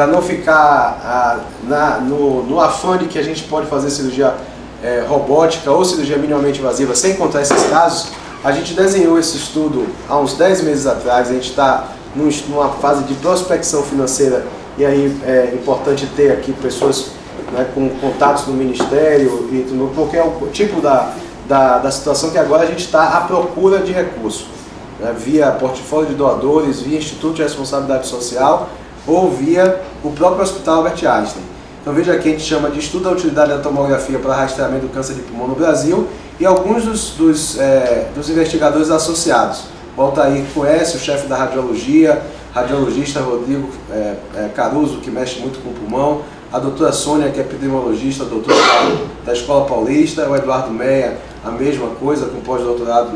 para não ficar no afã de que a gente pode fazer cirurgia robótica ou cirurgia minimamente invasiva sem contar esses casos, a gente desenhou esse estudo há uns 10 meses atrás. A gente está numa fase de prospecção financeira, e aí é importante ter aqui pessoas, né, com contatos no Ministério, porque é o tipo da situação que agora a gente está à procura de recursos, né, via portfólio de doadores, via Instituto de Responsabilidade Social ou via o próprio Hospital Albert Einstein. Então veja aqui, a gente chama de Estudo da Utilidade da Tomografia para Rastreamento do Câncer de Pulmão no Brasil, e alguns dos investigadores associados. O Altair conhece, o chefe da radiologia, radiologista Rodrigo Caruso, que mexe muito com o pulmão, a doutora Sônia, que é epidemiologista, doutora da Escola Paulista, o Eduardo Meia, a mesma coisa, com pós-doutorado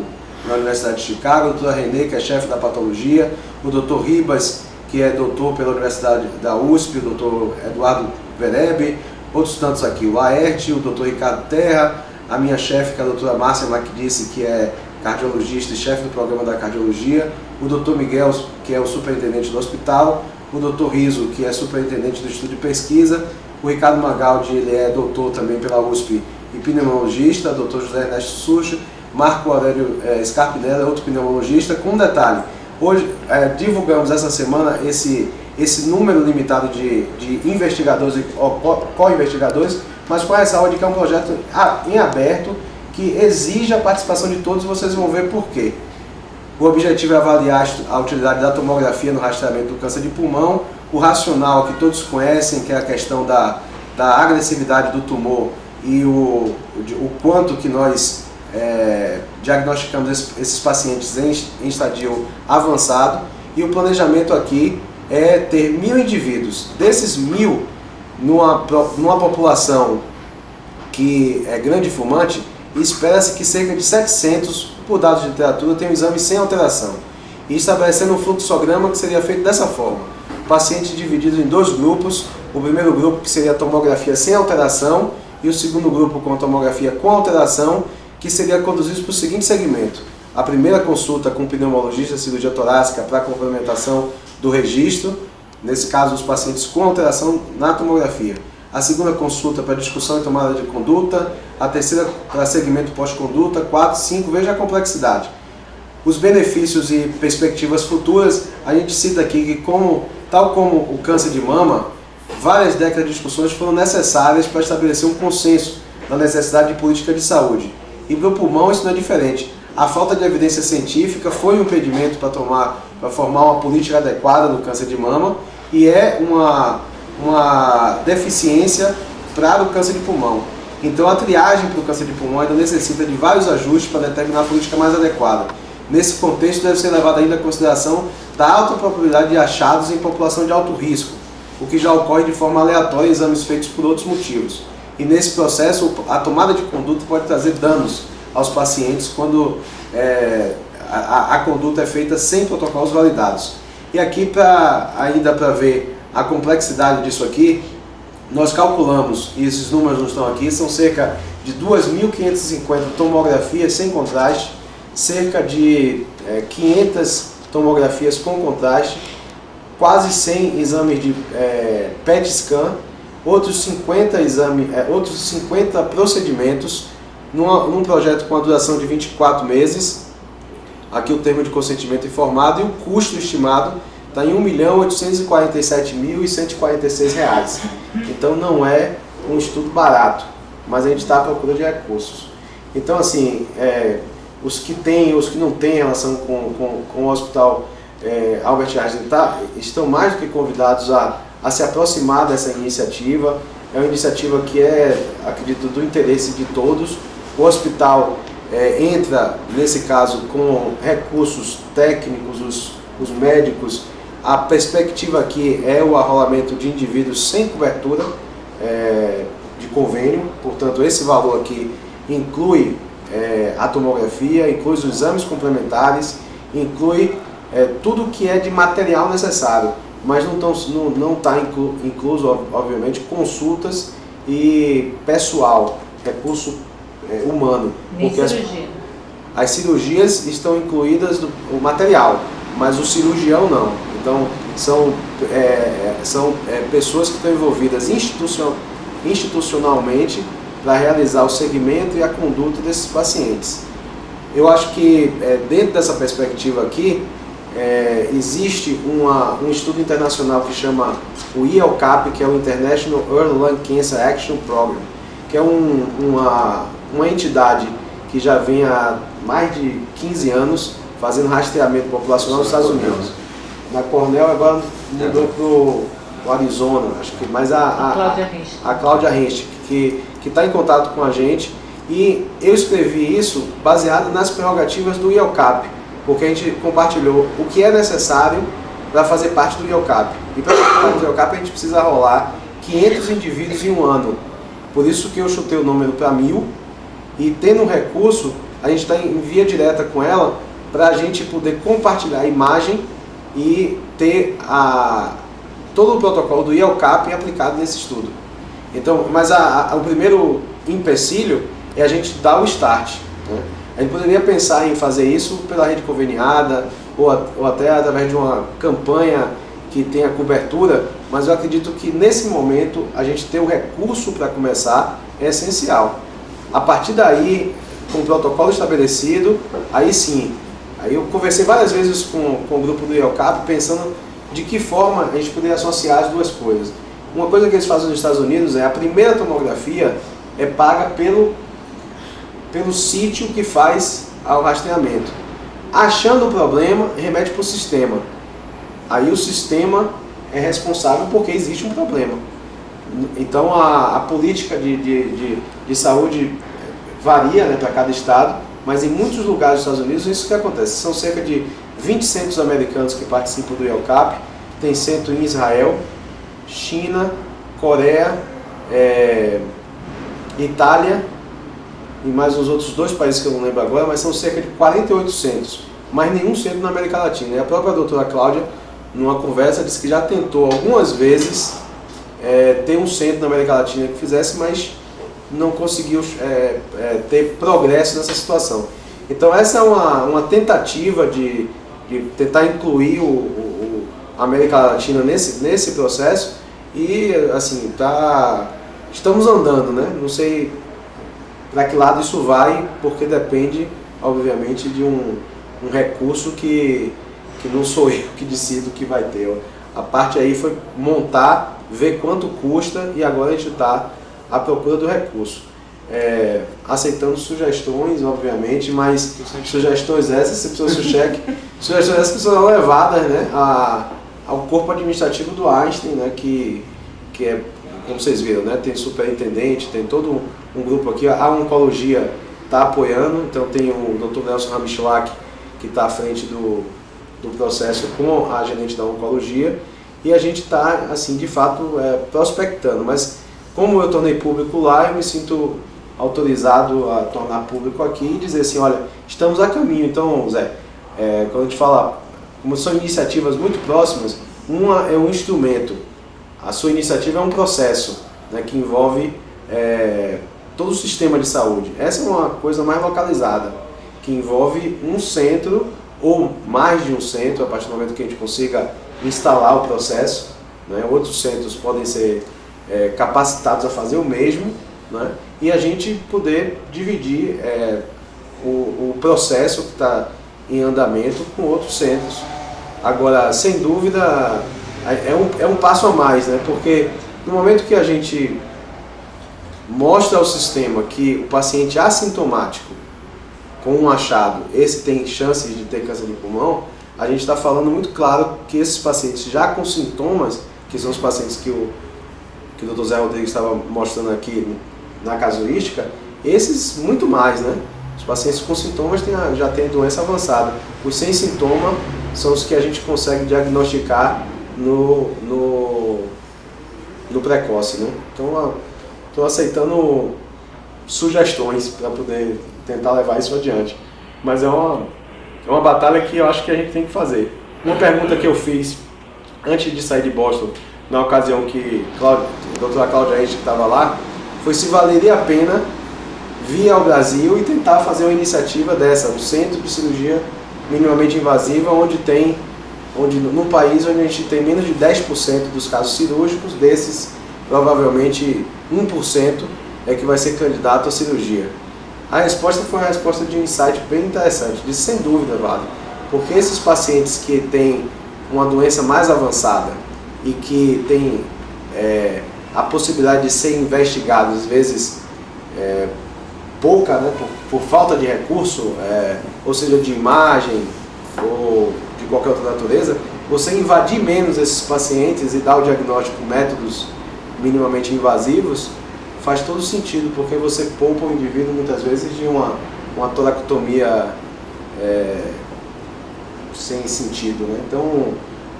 na Universidade de Chicago, a doutora Renê, que é chefe da patologia, o doutor Ribas, que é doutor pela Universidade da USP, o doutor Eduardo Verebe, outros tantos aqui, o Laerte, o doutor Ricardo Terra, a minha chefe, que é a doutora Márcia Macdisse, que é cardiologista e chefe do programa da cardiologia, o doutor Miguel, que é o superintendente do hospital, o doutor Riso, que é superintendente do Instituto de Pesquisa, o Ricardo Magaldi, ele é doutor também pela USP e pneumologista, o doutor José Ernesto Sucho, Marco Aurélio Scarpinella, outro pneumologista, com um detalhe. Hoje divulgamos essa semana esse número limitado de investigadores e co-investigadores, mas com a ressalva de que é um projeto em aberto que exige a participação de todos. Vocês vão ver por quê. O objetivo é avaliar a utilidade da tomografia no rastreamento do câncer de pulmão, o racional que todos conhecem, que é a questão da agressividade do tumor e o quanto que nós diagnosticamos esses pacientes em estadio avançado, e o planejamento aqui é ter 1000 indivíduos. Desses 1000, numa população que é grande e fumante, espera-se que cerca de 700, por dados de literatura, tenham um exame sem alteração, e estabelecendo um fluxograma que seria feito dessa forma: pacientes divididos em 2 grupos, o primeiro grupo que seria a tomografia sem alteração e o segundo grupo com a tomografia com alteração, que seria conduzido para o seguinte segmento: a primeira consulta com o pneumologista, cirurgia torácica, para complementação do registro, nesse caso os pacientes com alteração na tomografia; a segunda consulta para discussão e tomada de conduta; a terceira para segmento pós-conduta; 4, 5, veja a complexidade. Os benefícios e perspectivas futuras, a gente cita aqui que, tal como o câncer de mama, várias décadas de discussões foram necessárias para estabelecer um consenso na necessidade de política de saúde. E para o pulmão isso não é diferente. A falta de evidência científica foi um impedimento para formar uma política adequada no câncer de mama, e é uma deficiência para o câncer de pulmão. Então a triagem para o câncer de pulmão ainda necessita de vários ajustes para determinar a política mais adequada. Nesse contexto deve ser levada ainda em consideração da alta probabilidade de achados em população de alto risco, o que já ocorre de forma aleatória em exames feitos por outros motivos. E nesse processo a tomada de conduta pode trazer danos aos pacientes quando a conduta é feita sem protocolos validados. E aqui, ainda para ver a complexidade disso aqui, nós calculamos, e esses números não estão aqui, são cerca de 2.550 tomografias sem contraste, cerca de 500 tomografias com contraste, quase 100 exames de PET scan, outros 50 procedimentos, num projeto com a duração de 24 meses, aqui o termo de consentimento informado, e o custo estimado está em R$ 1.847.146. Então não é um estudo barato, mas a gente está à procura de recursos. Então, assim, os que têm e os que não têm relação com o Hospital Albert Einstein estão mais do que convidados a se aproximar dessa iniciativa. É uma iniciativa que acredito, do interesse de todos. O hospital entra, nesse caso, com recursos técnicos, os médicos. A perspectiva aqui é o arrolamento de indivíduos sem cobertura de convênio, portanto esse valor aqui inclui a tomografia, inclui os exames complementares, inclui tudo que é de material necessário, mas não está incluso, obviamente, consultas e pessoal, recurso humano. Nem cirurgia. As cirurgias estão incluídas no material, mas o cirurgião não. Então, são pessoas que estão envolvidas institucionalmente para realizar o segmento e a conduta desses pacientes. Eu acho que dentro dessa perspectiva aqui, existe um estudo internacional que chama o IELCAP, que é o International Early Lung Cancer Action Program, que é uma entidade que já vem há mais de 15 anos fazendo rastreamento populacional nos Estados Unidos. Na Cornell agora mudou para o Arizona, acho que, mas a Cláudia Henst, que está em contato com a gente, e eu escrevi isso baseado nas prerrogativas do IELCAP, porque a gente compartilhou o que é necessário para fazer parte do IELCAP. E para fazer parte do IELCAP a gente precisa rolar 500 indivíduos em um ano. Por isso que eu chutei o número para 1000, e tendo um recurso, a gente está em via direta com ela para a gente poder compartilhar a imagem e ter todo o protocolo do IELCAP aplicado nesse estudo. Então, mas o primeiro empecilho é a gente dar o start, né? A gente poderia pensar em fazer isso pela rede conveniada ou até através de uma campanha que tenha cobertura, mas eu acredito que nesse momento a gente ter o recurso para começar é essencial. A partir daí, com o protocolo estabelecido, aí sim, aí eu conversei várias vezes com o grupo do IELCAP pensando de que forma a gente poderia associar as duas coisas. Uma coisa que eles fazem nos Estados Unidos é a primeira tomografia é paga pelo sítio que faz o rastreamento. Achando o problema, remete para o sistema. Aí o sistema é responsável porque existe um problema. Então a política de saúde varia, né, para cada estado, mas em muitos lugares dos Estados Unidos isso que acontece. São cerca de 20 centros americanos que participam do IELCAP, tem centro em Israel, China, Coreia, Itália e mais uns outros 2 países que eu não lembro agora, mas são cerca de 48 centros, mas nenhum centro na América Latina. E a própria doutora Cláudia, numa conversa, disse que já tentou algumas vezes ter um centro na América Latina que fizesse, mas não conseguiu ter progresso nessa situação. Então essa é uma tentativa de tentar incluir a América Latina nesse processo e assim, estamos andando, né? Não sei para que lado isso vai, porque depende, obviamente, de um recurso que não sou eu que decido que vai ter. A parte aí foi montar, ver quanto custa e agora a gente está à procura do recurso. Aceitando sugestões, obviamente, mas sugestões essas, se precisa do cheque, sugestões essas que serão levadas, né, ao corpo administrativo do Einstein, né, que é, como vocês viram, né, tem superintendente, tem todo um grupo aqui, a oncologia está apoiando, então tem o Dr. Nelson Ramichwak, que está à frente do processo com a gerente da oncologia, e a gente está, assim, de fato, prospectando, mas como eu tornei público lá, eu me sinto autorizado a tornar público aqui e dizer assim, olha, estamos a caminho. Então, Zé, quando a gente fala, como são iniciativas muito próximas, uma é um instrumento, a sua iniciativa é um processo, né, que envolve todo o sistema de saúde. Essa é uma coisa mais localizada, que envolve um centro ou mais de um centro, a partir do momento que a gente consiga instalar o processo, né, outros centros podem ser capacitados a fazer o mesmo, né, e a gente poder dividir o processo que está em andamento com outros centros. Agora, sem dúvida, é um passo a mais, né, porque no momento que a gente mostra ao sistema que o paciente assintomático com um achado, esse tem chances de ter câncer de pulmão, a gente está falando muito claro que esses pacientes já com sintomas, que são os pacientes que o Dr. Zé Rodrigues estava mostrando aqui na casuística, esses muito mais, né? Os pacientes com sintomas já têm doença avançada. Os sem sintoma são os que a gente consegue diagnosticar no precoce, né? Então, estou aceitando sugestões para poder tentar levar isso adiante. Mas é uma batalha que eu acho que a gente tem que fazer. Uma pergunta que eu fiz antes de sair de Boston, na ocasião que a doutora Cláudia Henst, que estava lá, foi se valeria a pena vir ao Brasil e tentar fazer uma iniciativa dessa, um centro de cirurgia minimamente invasiva, onde tem onde, num país onde a gente tem menos de 10% dos casos cirúrgicos, desses, provavelmente 1% é que vai ser candidato à cirurgia. A resposta foi uma resposta de insight bem interessante, disse sem dúvida, vale, porque esses pacientes que têm uma doença mais avançada e que têm a possibilidade de ser investigados, às vezes pouca, né, por falta de recurso, ou seja, de imagem ou de qualquer outra natureza, você invadir menos esses pacientes e dar o diagnóstico com métodos minimamente invasivos, faz todo sentido, porque você poupa o indivíduo muitas vezes de uma toractomia sem sentido, né? Então,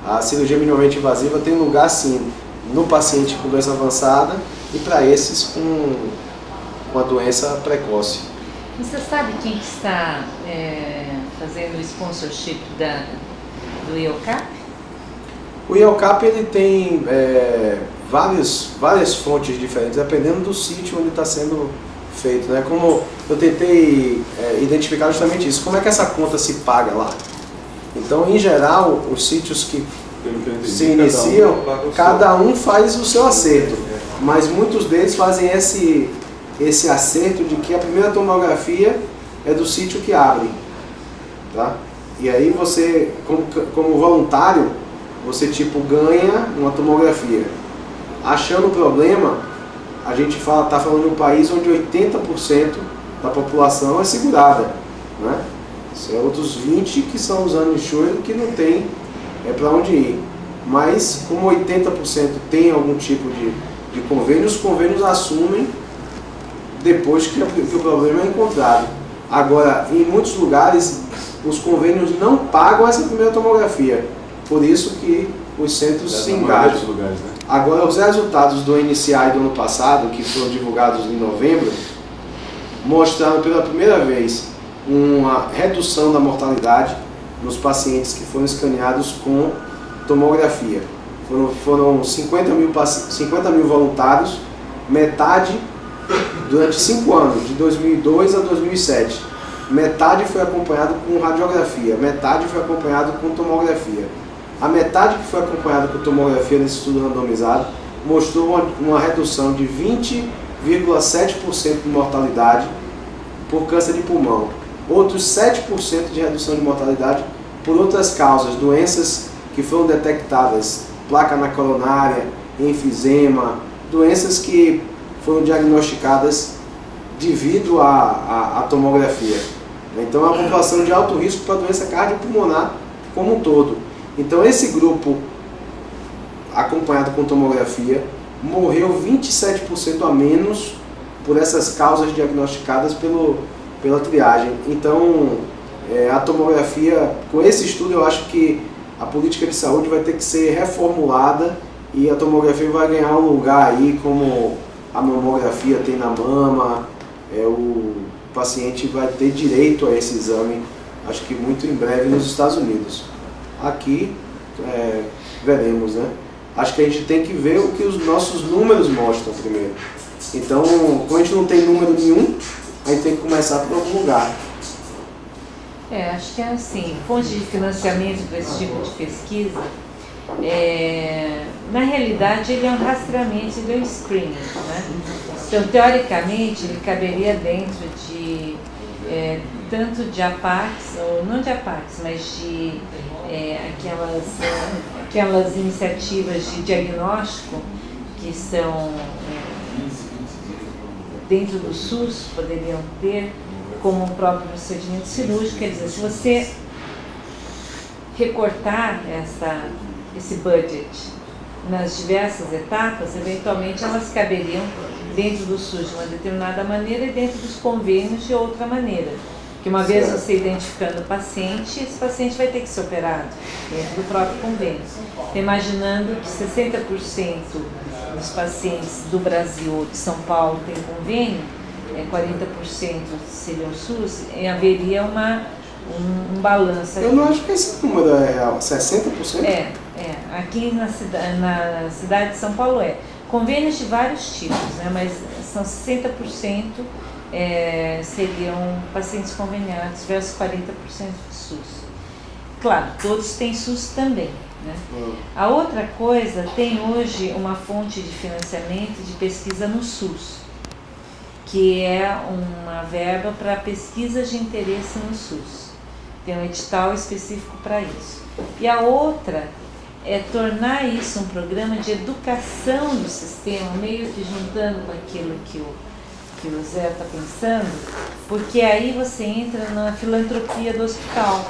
a cirurgia minimamente invasiva tem lugar sim no paciente com doença avançada e para esses com a doença precoce. Você sabe quem que está fazendo o sponsorship do IOCAP? O IOCAP ele tem várias fontes diferentes, dependendo do sítio onde está sendo feito, né? Como eu tentei identificar justamente isso, como é que essa conta se paga lá? Então, em geral, os sítios que se iniciam, cada um faz o seu acerto, mas muitos deles fazem esse acerto de que a primeira tomografia é do sítio que abre, tá? E aí você, como voluntário, você tipo ganha uma tomografia. Achando o problema, a gente está falando de um país onde 80% da população é segurada, né? São outros 20 que são os uninsured que não tem para onde ir. Mas como 80% tem algum tipo de convênio, os convênios assumem depois que o problema é encontrado. Agora, em muitos lugares, os convênios não pagam essa primeira tomografia. Por isso que os centros se engajam. Lugares, né? Agora, os resultados do NCI do ano passado, que foram divulgados em novembro, mostraram pela primeira vez uma redução da mortalidade nos pacientes que foram escaneados com tomografia. Foram 50 mil voluntários, metade durante 5 anos, de 2002 a 2007. Metade foi acompanhado com radiografia, metade foi acompanhado com tomografia. A metade que foi acompanhada com tomografia nesse estudo randomizado mostrou uma redução de 20,7% de mortalidade por câncer de pulmão. Outros 7% de redução de mortalidade por outras causas, doenças que foram detectadas, placa na coronária, enfisema, doenças que foram diagnosticadas devido à tomografia. Então é uma população de alto risco para a doença cardiopulmonar como um todo. Então esse grupo, acompanhado com tomografia, morreu 27% a menos por essas causas diagnosticadas pela triagem. Então a tomografia, com esse estudo eu acho que a política de saúde vai ter que ser reformulada e a tomografia vai ganhar um lugar aí como a mamografia tem na mama. O paciente vai ter direito a esse exame, acho que muito em breve nos Estados Unidos. Aqui veremos, né? Acho que a gente tem que ver o que os nossos números mostram primeiro. Então, como a gente não tem número nenhum, a gente tem que começar por algum lugar. Acho que é assim, fonte de financiamento para esse tipo de pesquisa, na realidade ele é um rastreamento do screening, né? Então, teoricamente, ele caberia dentro de tanto de APACs, ou não de APACs, mas de aquelas iniciativas de diagnóstico que são dentro do SUS, poderiam ter como o próprio procedimento cirúrgico. Quer dizer, se você recortar esse budget nas diversas etapas, eventualmente elas caberiam dentro do SUS de uma determinada maneira e dentro dos convênios de outra maneira. Porque uma vez você identificando o paciente, esse paciente vai ter que ser operado dentro do próprio convênio. Imaginando que 60% dos pacientes do Brasil ou de São Paulo têm convênio, 40% seria o SUS, haveria um balanço. Eu não acho que esse número é real, 60%? Aqui na cidade de São Paulo convênios de vários tipos, né, mas são 60% seriam pacientes conveniados versus 40% de SUS. claro, todos têm SUS também, né? A outra coisa, tem hoje uma fonte de financiamento de pesquisa no SUS, que é uma verba para pesquisas de interesse no SUS. Tem um edital específico para isso. E a outra é tornar isso um programa de educação do sistema, meio que juntando com aquilo que o Zé está pensando, porque aí você entra na filantropia do hospital.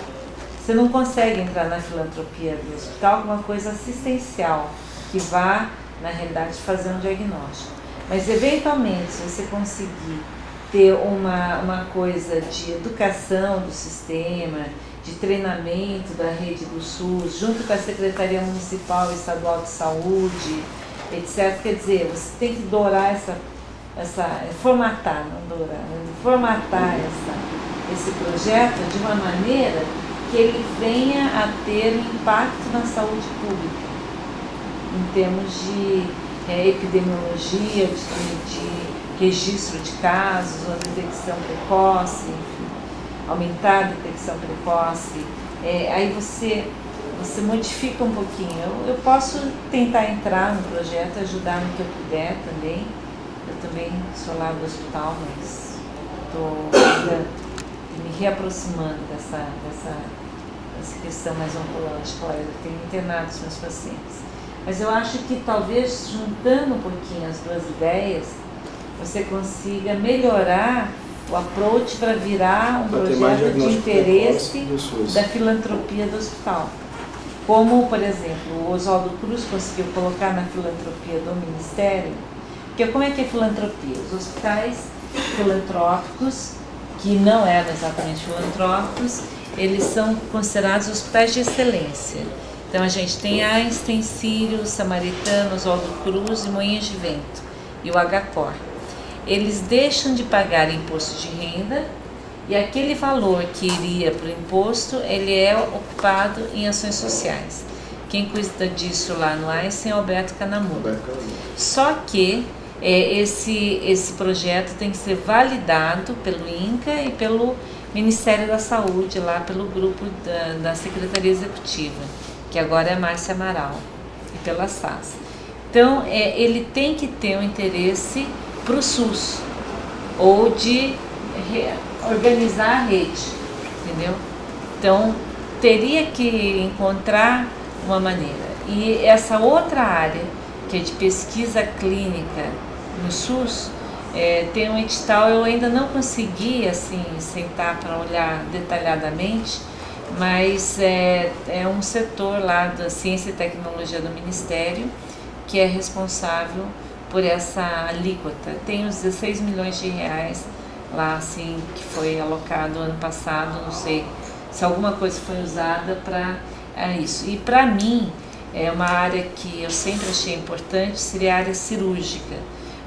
Você não consegue entrar na filantropia do hospital com uma coisa assistencial, que vá, na realidade, fazer um diagnóstico. Mas, eventualmente, se você conseguir ter uma coisa de educação do sistema, de treinamento da rede do SUS, junto com a Secretaria Municipal e Estadual de Saúde, etc. Quer dizer, você tem que dourar formatar esse projeto de uma maneira que ele venha a ter impacto na saúde pública, em termos de epidemiologia, de registro de casos, a detecção precoce, enfim, aumentar a detecção precoce. Aí você modifica um pouquinho. Eu posso tentar entrar no projeto, ajudar no que eu puder também. Eu também sou lá do hospital, mas estou ainda me reaproximando dessa questão mais oncológica. Eu tenho internado os meus pacientes. Mas eu acho que talvez juntando um pouquinho as duas ideias, você consiga melhorar o approach para virar um projeto de interesse da filantropia do hospital. Como, por exemplo, o Oswaldo Cruz conseguiu colocar na filantropia do Ministério. Porque como é que é filantropia? Os hospitais filantrópicos, que não eram exatamente filantrópicos, eles são considerados hospitais de excelência. Então a gente tem Einstein, Sírio, Samaritano, Oswaldo Cruz e Moinhos de Vento, e o HCOR. Eles deixam de pagar imposto de renda e aquele valor que iria para o imposto, ele é ocupado em ações sociais. Quem cuida disso lá no Einstein é Alberto Canamudo. Só que esse projeto tem que ser validado pelo INCA e pelo Ministério da Saúde, lá pelo grupo da Secretaria Executiva, que agora é Márcia Amaral, e pela SAS. Então, ele tem que ter um interesse para o SUS, ou de organizar a rede, entendeu? Então, teria que encontrar uma maneira. E essa outra área, que é de pesquisa clínica no SUS, tem um edital, eu ainda não consegui assim, sentar para olhar detalhadamente, mas é um setor lá da Ciência e Tecnologia do Ministério que é responsável por essa alíquota. Tem os 16 milhões de reais lá, assim, que foi alocado ano passado, não sei se alguma coisa foi usada para isso. E para mim, uma área que eu sempre achei importante seria a área cirúrgica,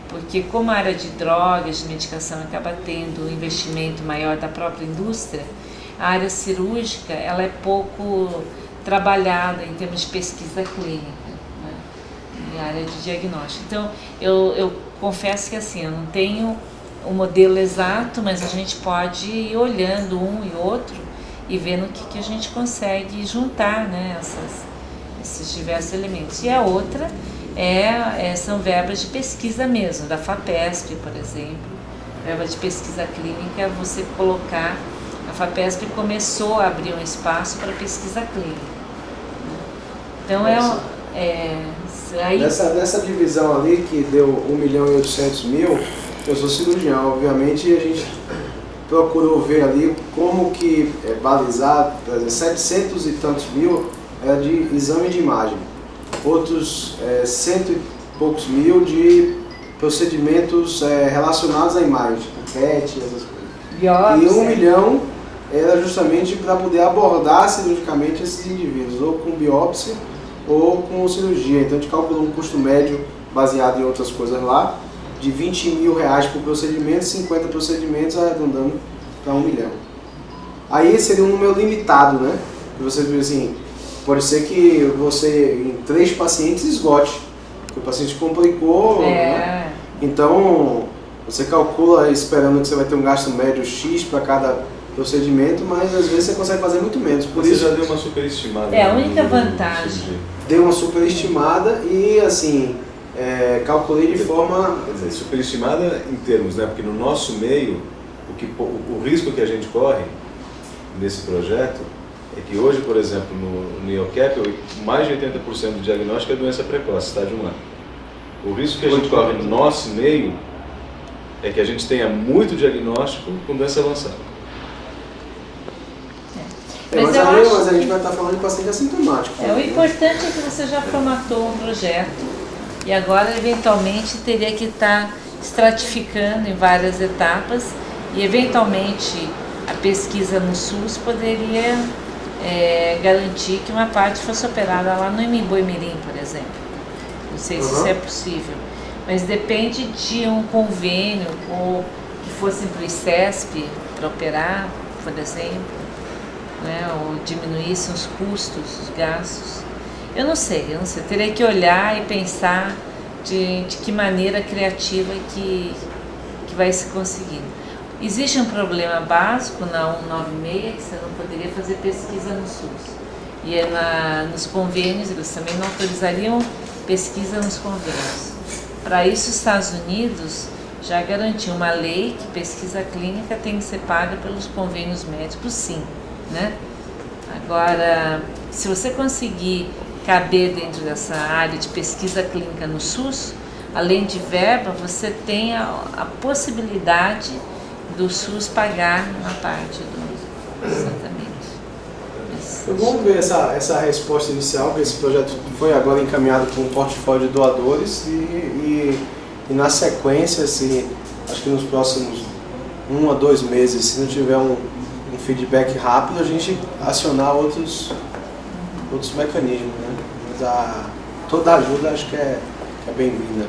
porque como a área de drogas, de medicação acaba tendo um investimento maior da própria indústria, a área cirúrgica ela é pouco trabalhada em termos de pesquisa clínica, né? E a área de diagnóstico. Então, eu confesso que assim, eu não tenho um modelo exato, mas a gente pode ir olhando um e outro e vendo o que a gente consegue juntar, né, esses diversos elementos. E a outra são verbas de pesquisa mesmo, da FAPESP, por exemplo. Verba de pesquisa clínica, você colocar. A FAPESP começou a abrir um espaço para pesquisa clínica. Então, aí... Nessa divisão ali, que deu 1.800.000, eu sou cirurgião, obviamente a gente procurou ver ali como que balizar, 700 e tantos mil de exame de imagem, outros 100 e poucos mil de procedimentos relacionados à imagem, PET, essas coisas. Biópsia. E 1 milhão era justamente para poder abordar cirurgicamente esses indivíduos, ou com biópsia ou com cirurgia. Então a gente calculou um custo médio baseado em outras coisas lá, de 20 mil reais por procedimento, 50 procedimentos arredondando para 1 milhão. Aí seria um número limitado, né? E você viu assim, pode ser que você em 3 pacientes esgote, porque o paciente complicou, né? Então você calcula esperando que você vai ter um gasto médio X para cada procedimento, mas às vezes você consegue fazer muito menos. Por Você isso já deu uma superestimada. A única vantagem. Deu uma superestimada e assim, calculei de forma... Quer dizer, superestimada em termos, né? Porque no nosso meio, o risco que a gente corre nesse projeto é que hoje, por exemplo, no NeoCap, mais de 80% do diagnóstico é doença precoce, estágio 1. O risco que a gente corre no nosso meio é que a gente tenha muito diagnóstico com doença avançada. Mas a gente vai estar falando de paciente assintomático. O importante é que você já formatou um projeto e agora, eventualmente, teria que estar estratificando em várias etapas e, eventualmente, a pesquisa no SUS poderia garantir que uma parte fosse operada lá no Imboimirim, por exemplo. Não sei se isso é possível, mas depende de um convênio ou que fossem para o ICESP para operar, por exemplo, né, ou diminuíssem os custos, os gastos. Eu não sei, teria que olhar e pensar de que maneira criativa que vai se conseguindo. Existe um problema básico na 196 que você não poderia fazer pesquisa no SUS. E nos convênios, eles também não autorizariam pesquisa nos convênios. Para isso, os Estados Unidos já garantiu uma lei que pesquisa clínica tem que ser paga pelos convênios médicos, sim, né? Agora, se você conseguir caber dentro dessa área de pesquisa clínica no SUS, além de verba, você tem a possibilidade do SUS pagar uma parte do tratamento. Vamos ver essa resposta inicial, que esse projeto foi agora encaminhado para um portfólio de doadores e na sequência, acho que nos próximos 1 a 2 meses, se não tiver um feedback rápido, a gente acionar outros mecanismos, né? Mas toda ajuda acho que é bem-vinda.